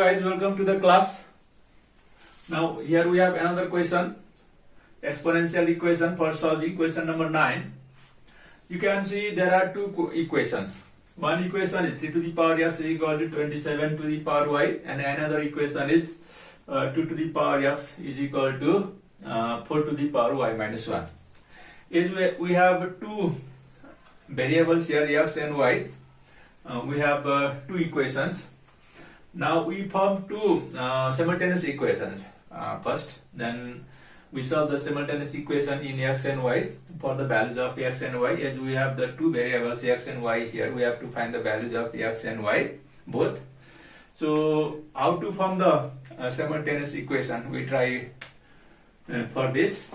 guys, welcome to the class. Now here we have another question, exponential equation for solving, question number 9. You can see there are two equations. One equation is 3 to the power x is equal to 27 to the power y, and another equation is 2 to the power x is equal to 4 to the power y minus 1. We have two variables here, x and y. We have two equations. Now we form two simultaneous equations first, then we solve the simultaneous equation in x and y for the values of x and y. As we have the two variables x and y here, we have to find the values of x and y both. So how to form the simultaneous equation, we try for this.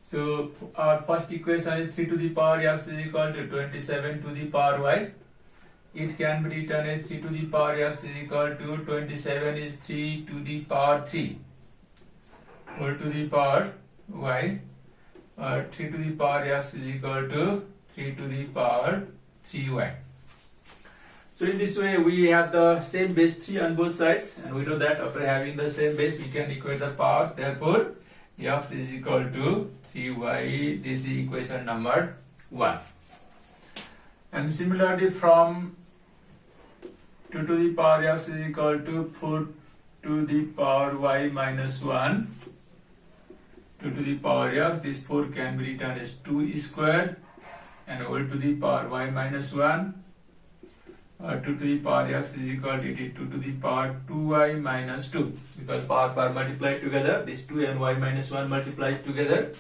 So our first equation is 3 to the power x is equal to 27 to the power y. It can be written as 3 to the power x is equal to 27 is 3 to the power 3 whole to the power y, or 3 to the power x is equal to 3 to the power 3y. So in this way we have the same base 3 on both sides, and we know that after having the same base we can equate the powers. Therefore x is equal to 3y. This is equation number 1. And similarly from 2 to the power x is equal to 4 to the power y minus 1. 2 to the power x, this 4 can be written as 2 square and whole to the power y minus 1. 2 to the power x is equal to 2 to the power 2y minus 2, because powers are multiplied together. This 2 and y minus 1 multiplied together.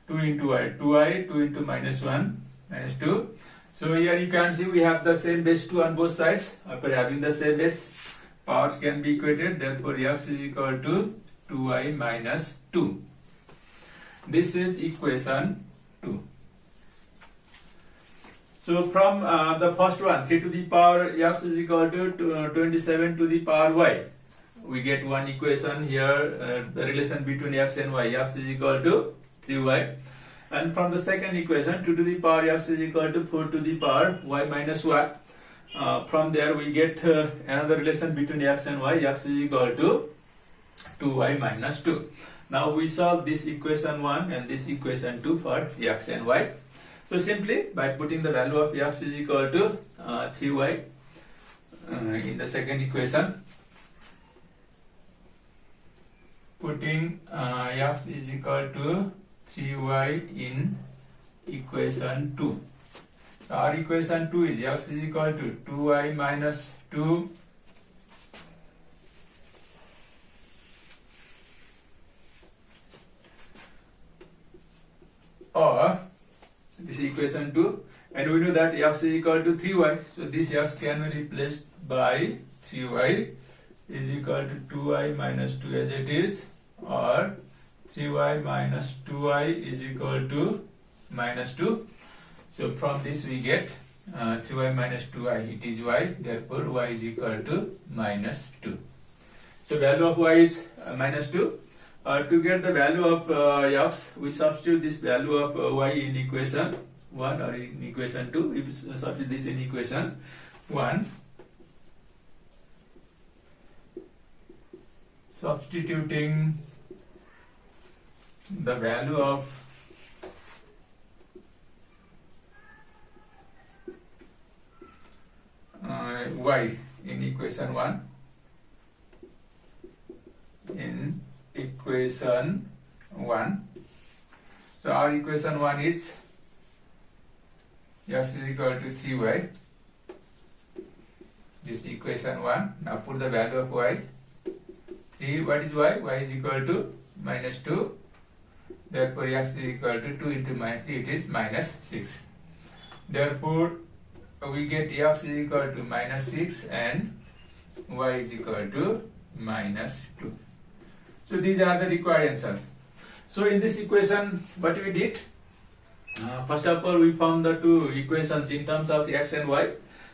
2 into y, 2y, 2 into minus 1 minus 2. So here you can see we have the same base 2 on both sides. After having the same base, powers can be equated. Therefore x is equal to 2y minus 2. This is equation 2. So from the first one, 3 to the power x is equal to 27 to the power y, we get one equation here, the relation between x and y, x is equal to 3y. And from the second equation, 2 to the power x is equal to 4 to the power y minus 1. From there we get another relation between x and y, x is equal to 2y minus 2. Now we solve this equation 1 and this equation 2 for x and y. So simply by putting the value of x is equal to 3y in the second equation, putting x is equal to 3y in equation 2. So our equation 2 is x is equal to 2y minus 2 or this is equation 2, and we know that x is equal to 3y. So this x can be replaced by 3y is equal to 2y minus 2 as it is, or 3y minus 2y is equal to minus 2. So from this we get 3y minus 2y, it is y, therefore y is equal to minus 2. So value of y is minus 2. To get the value of x, we substitute this value of y in equation 1 or in equation 2. If we substitute this in equation 1, substituting the value of y in equation 1 in equation 1. So our equation 1 is x is equal to 3y. This is equation 1. Now put the value of y. 3, what is y? Y is equal to minus 2. Therefore x is equal to 2 into minus 3, it is minus 6. Therefore we get x is equal to minus 6 and y is equal to minus 2. So these are the required answers. So in this equation, what we did, first of all we found the two equations in terms of x and y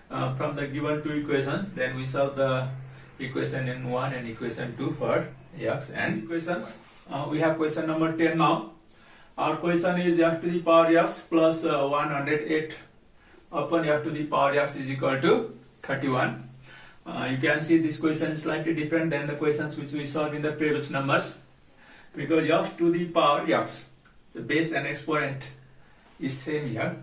from the given two equations. Then we solve the equation in 1 and equation 2 for x and equations. We have question number 10 now. Our question is f to the power x plus 108 upon f to the power x is equal to 31. You can see this question is slightly different than the questions which we solved in the previous numbers, because x to the power x, the base and exponent is same here.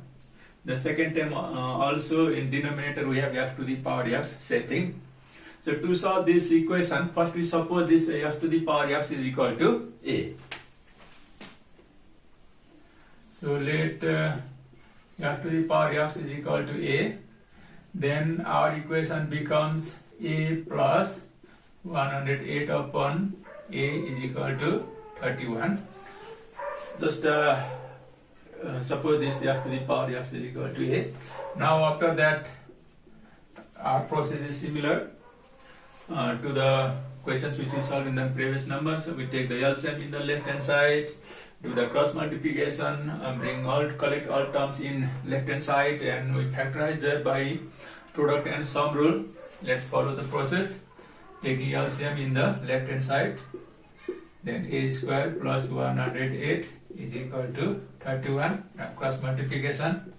The second term also in denominator we have x to the power x, same thing. So to solve this equation, first we suppose this x to the power x is equal to a. So let x to the power x is equal to a. Then our equation becomes a plus 108 upon a is equal to 31. Just suppose this x to the power x is equal to a. Now after that, our process is similar to the questions which we solved in the previous numbers. So we take the LCM in the left hand side, do the cross multiplication, collect all terms in left hand side, and we factorize that by product and sum rule. Let's follow the process. Taking LCM in the left hand side, then a square plus 108 is equal to 31. Now cross multiplication,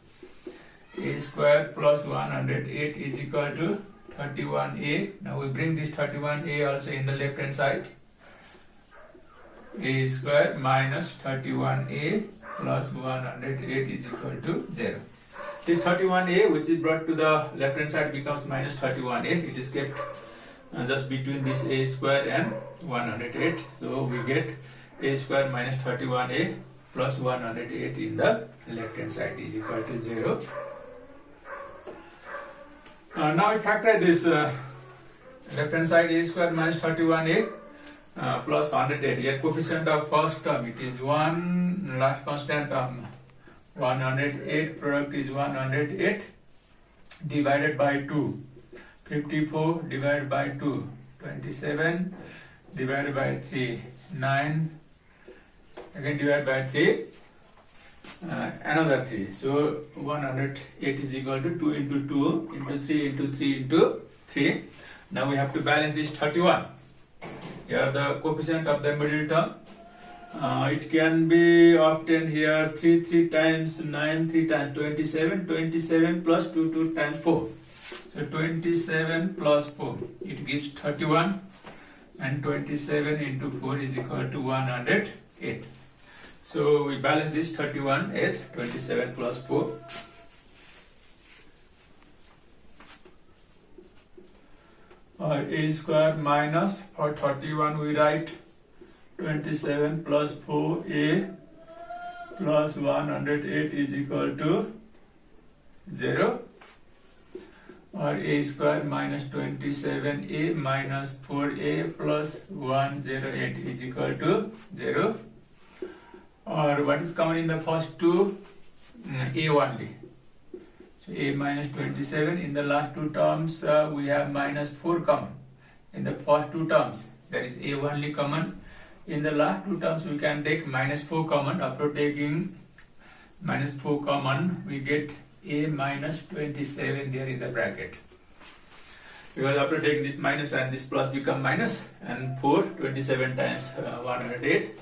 a square plus 108 is equal to 31a. Now we bring this 31a also in the left hand side. A square minus 31a plus 108 is equal to 0. This 31a which is brought to the left hand side becomes minus 31a. It is kept just between this a square and 108. So we get a square minus 31a plus 108 in the left hand side is equal to 0. Now we factorize this left hand side a square minus 31a plus 108. Here coefficient of first term it is 1, last constant term 108, product is 108 divided by 2. 54 divided by 2, 27 divided by 3, 9, again divided by 3, another 3. So 108 is equal to 2 into 2 into 3 into 3 into 3. Now we have to balance this 31. Here the coefficient of the middle term. It can be obtained here 3 times 9 3 times 27. 27 plus 2 times 4. So 27 plus 4, it gives 31, and 27 into 4 is equal to 108. So we balance this 31 as 27 plus 4. A square minus, for 31 we write 27 plus 4a plus 108 is equal to 0. Or a square minus 27a minus 4a plus 108 is equal to 0. Or what is common in the first two? A only. So a minus 27. In the last two terms we have minus 4 common. In the first two terms there is a only common. In the last two terms we can take minus 4 common. After taking minus 4 common we get a minus 27 there in the bracket, because after taking this minus and this plus become minus, and 4 27 times 108,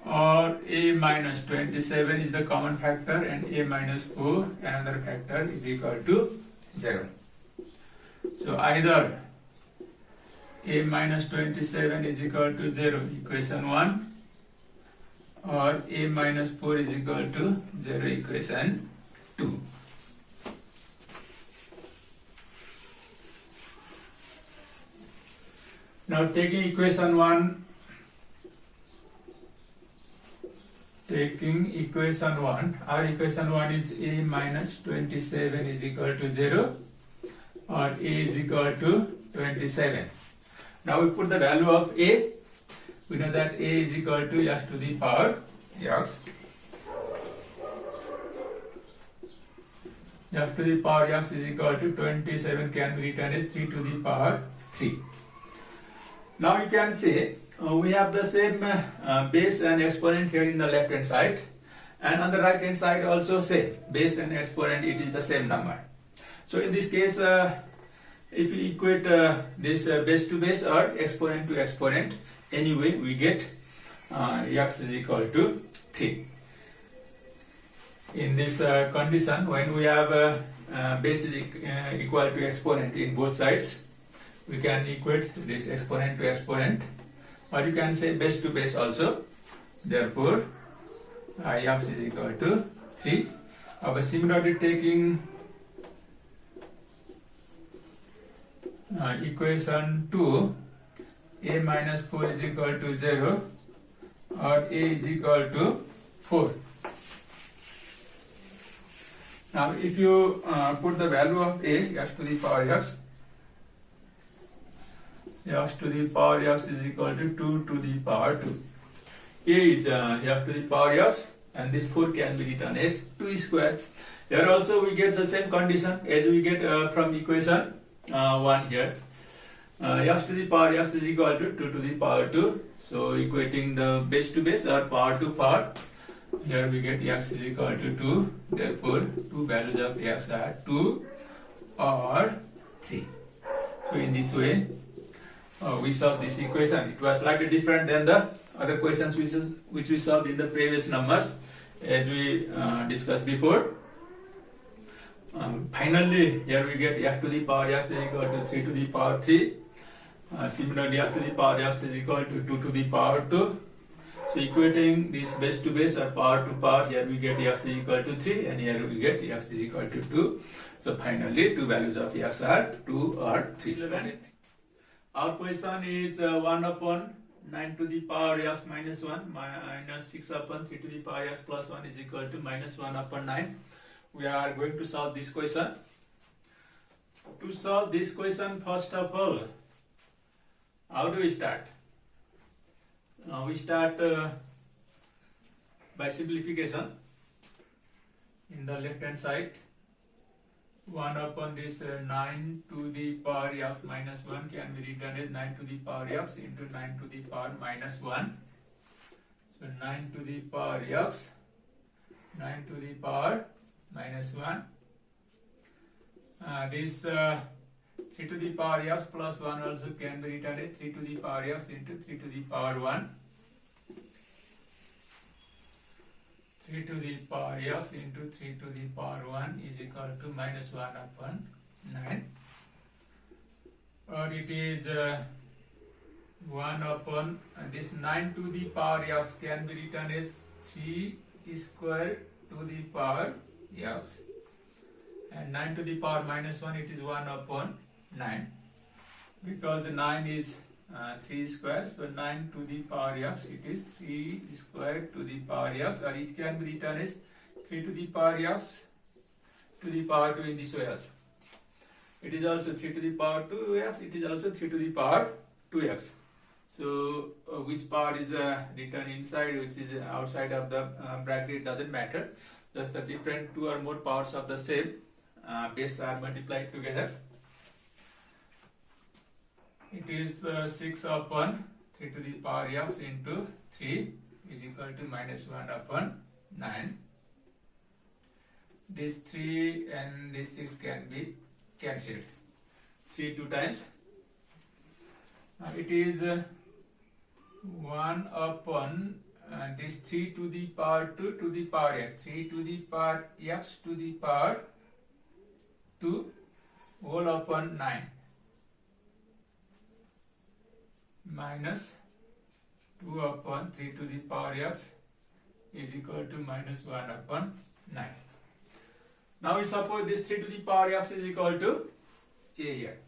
or a minus 27 is the common factor and a minus 4 another factor is equal to 0. So either a minus 27 is equal to 0, equation 1, or a minus 4 is equal to 0, equation 2. Now taking equation 1, our equation 1 is a minus 27 is equal to 0, or a is equal to 27. Now we put the value of a. We know that a is equal to x to the power x. X to the power x is equal to 27 can be written as 3 to the power 3. Now you can say we have the same base and exponent here in the left hand side, and on the right hand side also same base and exponent, it is the same number. So in this case if you equate this base to base or exponent to exponent, anyway we get x is equal to 3. In this condition, when we have base is equal to exponent in both sides, we can equate this exponent to exponent, or you can say base to base also. Therefore, ix is equal to 3. Similarly, taking equation 2, a minus 4 is equal to 0, or a is equal to 4. Now, if you put the value of a, x to the power x to the power x is equal to 2 to the power 2. A is x to the power x, and this 4 can be written as 2 square. Here also we get the same condition as we get from equation 1 here. X to the power x is equal to 2 to the power 2. So equating the base to base or power to power, here we get x is equal to 2. Therefore, two values of x are 2 or 3. So in this way, we solve this equation. It was slightly different than the other questions which we solved in the previous numbers, as we discussed before. Finally, here we get f to the power x is equal to 3 to the power 3. Similarly, f to the power x is equal to 2 to the power 2. So equating this base to base or power to power, here we get x is equal to 3, and here we get x is equal to 2. So finally, two values of x are 2 or 3. Our question is 1 upon 9 to the power x minus 1 minus 6 upon 3 to the power x plus 1 is equal to minus 1 upon 9. We are going to solve this question. To solve this question, first of all, how do we start? We start by simplification. In the left hand side, 1 upon this 9 to the power x minus 1 can be written as 9 to the power x into 9 to the power minus 1. So 9 to the power x, 9 to the power minus 1. This 3 to the power x plus 1 also can be written as 3 to the power x into 3 to the power 1. 3 to the power x into 3 to the power 1 is equal to minus 1 upon 9. Or it is 1 upon this 9 to the power x can be written as 3 square to the power x, and 9 to the power minus 1, it is 1 upon 9, because 9 is 3 square, so 9 to the power x, it is 3 square to the power x, or it can be written as 3 to the power x to the power 2 in this way also. It is also 3 to the power 2x, it is also 3 to the power 2x. So which power is written inside, which is outside of the bracket, doesn't matter. Just the different two or more powers of the same base are multiplied together. It is 6 upon 3 to the power x into 3 is equal to minus 1 upon 9. This 3 and this 6 can be cancelled. 3 2 times. It is 1 upon this 3 to the power 2 to the power x. 3 to the power x to the power 2 whole upon 9 minus 2 upon 3 to the power x is equal to minus 1 upon 9. Now we suppose this 3 to the power x is equal to a here.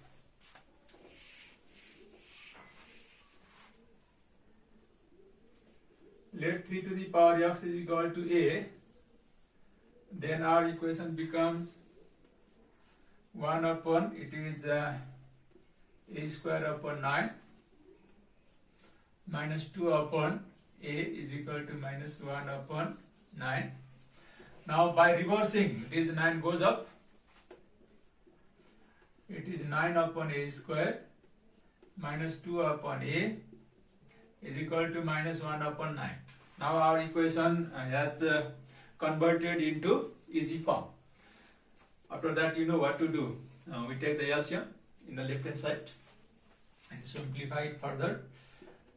Let 3 to the power x is equal to a, then our equation becomes 1 upon, it is a square upon 9 minus 2 upon a is equal to minus 1 upon 9. Now by reversing, this 9 goes up, it is 9 upon a square minus 2 upon a is equal to minus 1 upon 9. Now our equation has converted into easy form. After that, you know what to do. We take the LCM in the left hand side and simplify it further.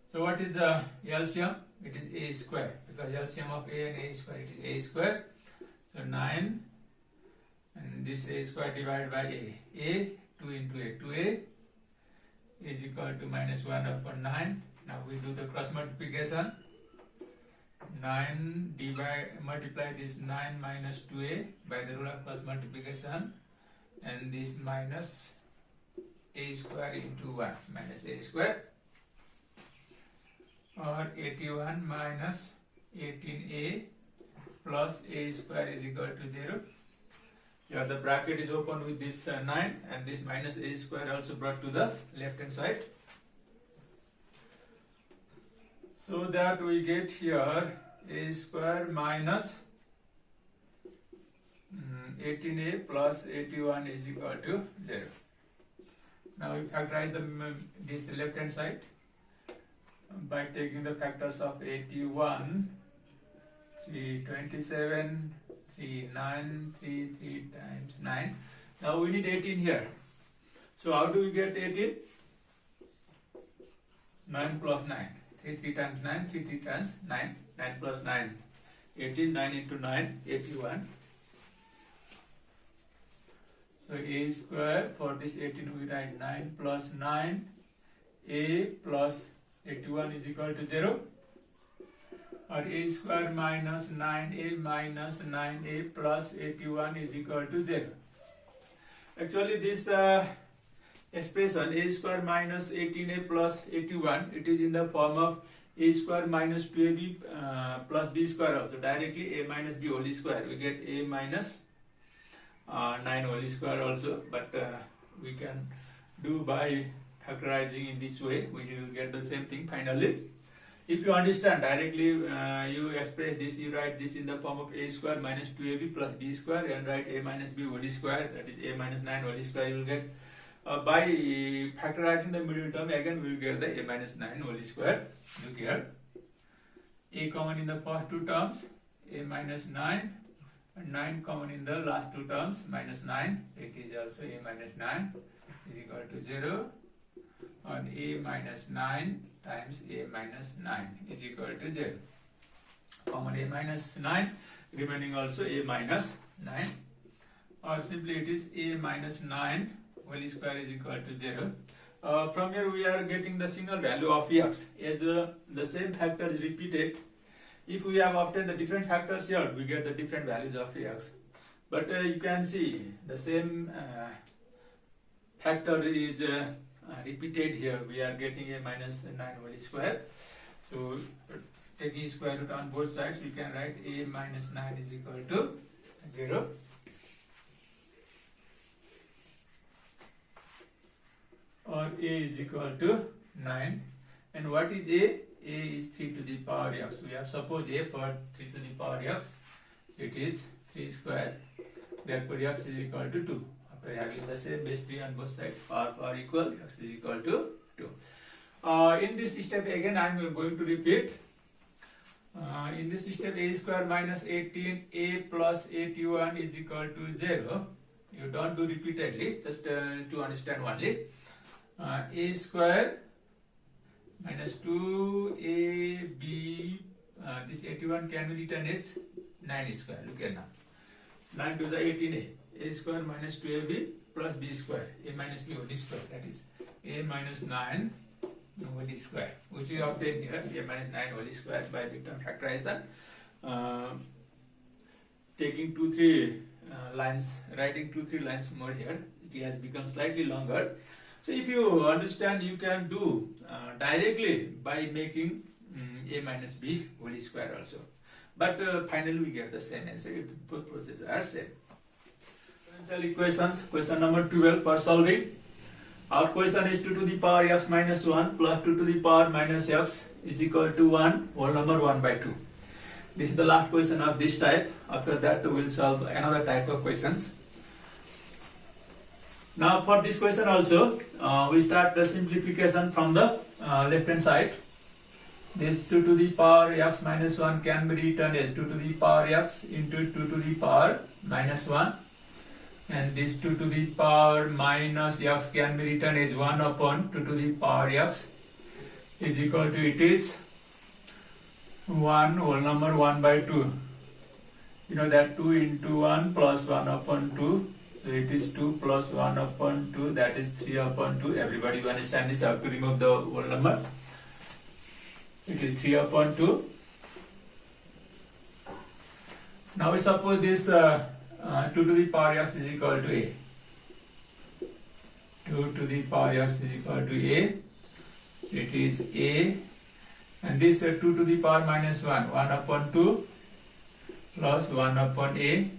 So what is the LCM? It is a square, because LCM of a and a square, it is a square. So 9 and this a square divided by a 2 into a, 2a is equal to minus 1 upon 9. Now we do the cross multiplication. 9 multiply this 9 minus 2a by the rule of cross multiplication, and this minus a square into 1 minus a square, or 81 minus 18a plus a square is equal to 0. Here the bracket is open with this 9, and this minus a square also brought to the left hand side. So that we get here a square minus 18a plus 81 is equal to 0. Now we factorize this left hand side by taking the factors of 81, 327, 3, 9, 3, 3 times 9. Now we need 18 here. So how do we get 18? 9 plus 9. 3 times 9, 3 times 9, 9 plus 9, 18, 9 into 9, 81. So a square, for this 18 we write 9 plus 9, a plus 81 is equal to 0, or a square minus 9a minus 9a plus 81 is equal to 0. Actually this expression a square minus 18a plus 81, it is in the form of a square minus 2ab plus b square also. Directly a minus b whole square, we get a minus 9 whole square also, but we can do by factorizing in this way, we will get the same thing finally. If you understand directly, you express this, you write this in the form of a square minus 2ab plus b square, and write a minus b whole square, that is a minus 9 whole square. You will get by factorizing the middle term, again we will get the a minus 9 whole square. Look here, a common in the first two terms, a minus 9, and 9 common in the last two terms, minus 9, so it is also a minus 9 is equal to 0, and a minus 9 times a minus 9 is equal to 0. Common a minus 9, remaining also a minus 9, or simply it is a minus 9 whole square is equal to 0. From here we are getting the single value of x, as the same factor is repeated. If we have obtained the different factors here, we get the different values of x. But you can see the same factor is repeated here. We are getting a minus 9 whole square. So taking square root on both sides, we can write a minus 9 is equal to 0. Or a is equal to 9. And what is a? A is 3 to the power x. We have supposed a for 3 to the power x. It is 3 square. Therefore x is equal to 2. After having the same base 3 on both sides, power equal, x is equal to 2. In this step again I am going to repeat. In this step a square minus 18a plus 81 is equal to 0. You don't do repeatedly, just to understand only. A square minus 2ab, this 81 can be written as 9 square. Look here now. 9 to the 18a. A square minus 2ab plus b square. A minus b whole square. That is a minus 9 whole square, which we obtained here. A minus 9 whole square by return factorization. Taking 2-3 lines, writing 2-3 lines more here. It has become slightly longer. So if you understand, you can do directly by making a minus b whole square also. But finally we get the same answer if both processes are same. Differential equations, question number 12 for solving. Our question is 2 to the power x minus 1 plus 2 to the power minus x is equal to 1, whole number 1 by 2. This is the last question of this type. After that we will solve another type of questions. Now for this question also, we start the simplification from the left hand side. This 2 to the power x minus 1 can be written as 2 to the power x into 2 to the power minus 1. And this 2 to the power minus x can be written as 1 upon 2 to the power x is equal to, it is 1 whole number 1 by 2 You know that 2 into 1 plus 1 upon 2. So it is 2 plus 1 upon 2, that is 3 upon 2. Everybody will understand this. I have to remove the whole number. It is 3 upon 2. Now we suppose this 2 to the power x is equal to a. 2 to the power x is equal to a. It is a. And this 2 to the power minus 1. 1 upon 2 plus 1 upon a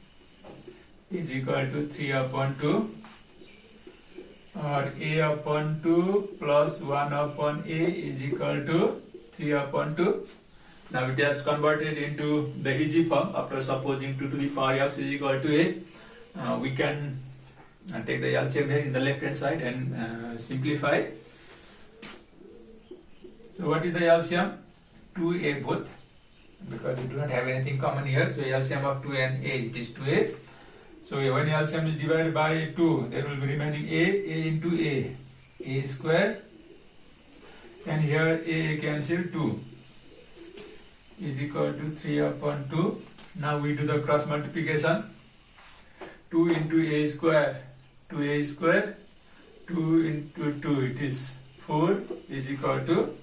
is equal to 3 upon 2. Or a upon 2 plus 1 upon a is equal to 3 upon 2. Now it has converted into the easy form. After supposing 2 to the power x is equal to a, we can take the LCM here in the left hand side and simplify. So what is the LCM? 2a both, because we do not have anything common here. So LCM of 2 and a, it is 2a. So when LCM is divided by 2, there will be remaining a into a square, and here a cancel 2 is equal to 3 upon 2. Now we do the cross multiplication. 2 into a square, 2a square, 2 into 2, it is 4 is equal to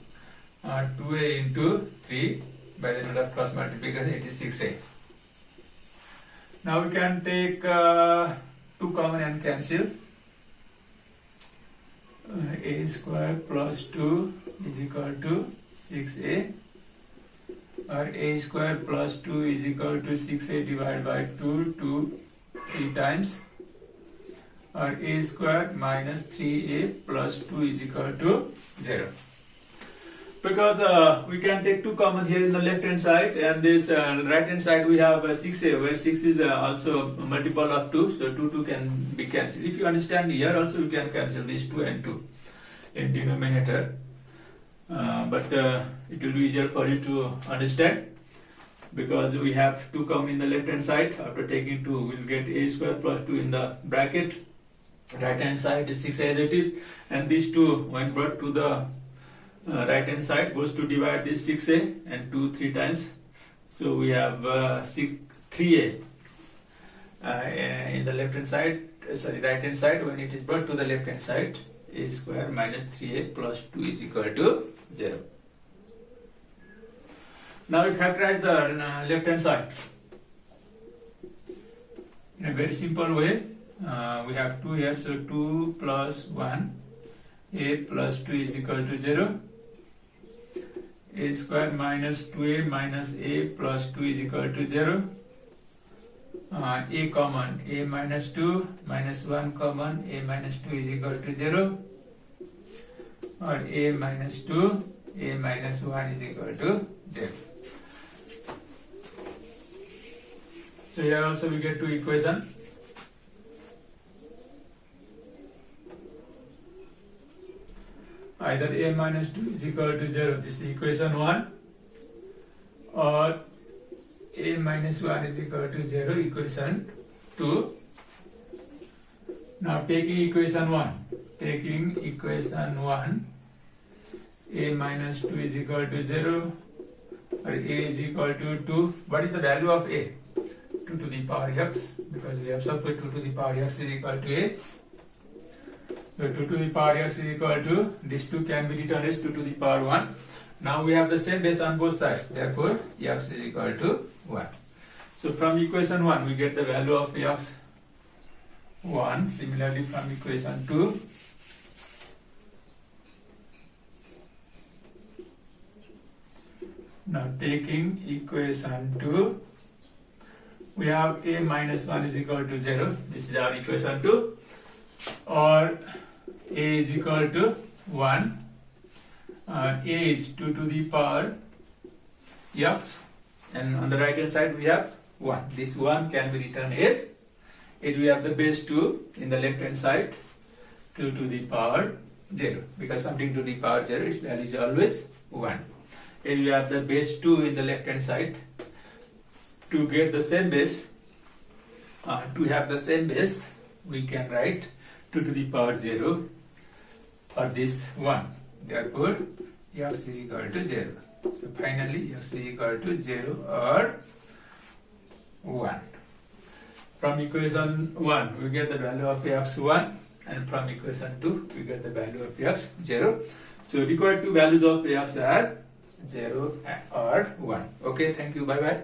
2a into 3. By the result of cross multiplication, it is 6a. Now we can take 2 common and cancel. A square plus 2 is equal to 6a. Or a square plus 2 is equal to 6a divided by 2 3 times. Or a square minus 3a plus 2 is equal to 0. Because we can take 2 common here in the left hand side, and this right hand side we have 6a, where 6 is also a multiple of 2, so 2 can be cancelled. If you understand, here also you can cancel these 2 and 2 in denominator. But it will be easier for you to understand, because we have 2 common in the left hand side. After taking 2, we will get a square plus 2 in the bracket. Right hand side is 6 as it is, and these 2 when brought to the right hand side goes to divide this 6a and 2 3 times. So we have 3a in the left hand side, right hand side. When it is brought to the left hand side, a square minus 3a plus 2 is equal to 0. Now we factorize the left hand side in a very simple way. We have 2 here, so 2 plus 1, a plus 2 is equal to 0. A square minus 2a minus a plus 2 is equal to 0. A common, a minus 2 minus 1 common, a minus 2 is equal to 0. Or a minus 2, a minus 1 is equal to 0. So here also we get 2 equations. Either a minus 2 is equal to 0, this is equation 1, or a minus 1 is equal to 0, equation 2. Now taking equation 1, a minus 2 is equal to 0, or a is equal to 2. What is the value of a? 2 to the power x, because we have substituted 2 to the power x is equal to a. So 2 to the power x is equal to, this 2 can be written as 2 to the power 1. Now we have the same base on both sides, therefore x is equal to 1. So from equation 1 we get the value of x 1. Similarly from equation 2, now taking equation 2, we have a minus 1 is equal to 0. This is our equation 2. Or a is equal to 1. A is 2 to the power x, and on the right hand side we have 1. This 1 can be written as we have the base 2 in the left hand side, 2 to the power 0, because something to the power 0, its value is always 1. As we have the base 2 in the left hand side, to get the same base, we can write 2 to the power 0 for this 1. Therefore, x is equal to 0. So finally, x is equal to 0 or 1. From equation 1, we get the value of x1, and from equation 2, we get the value of x0. So required two values of x are 0 or 1. Okay, thank you. Bye bye.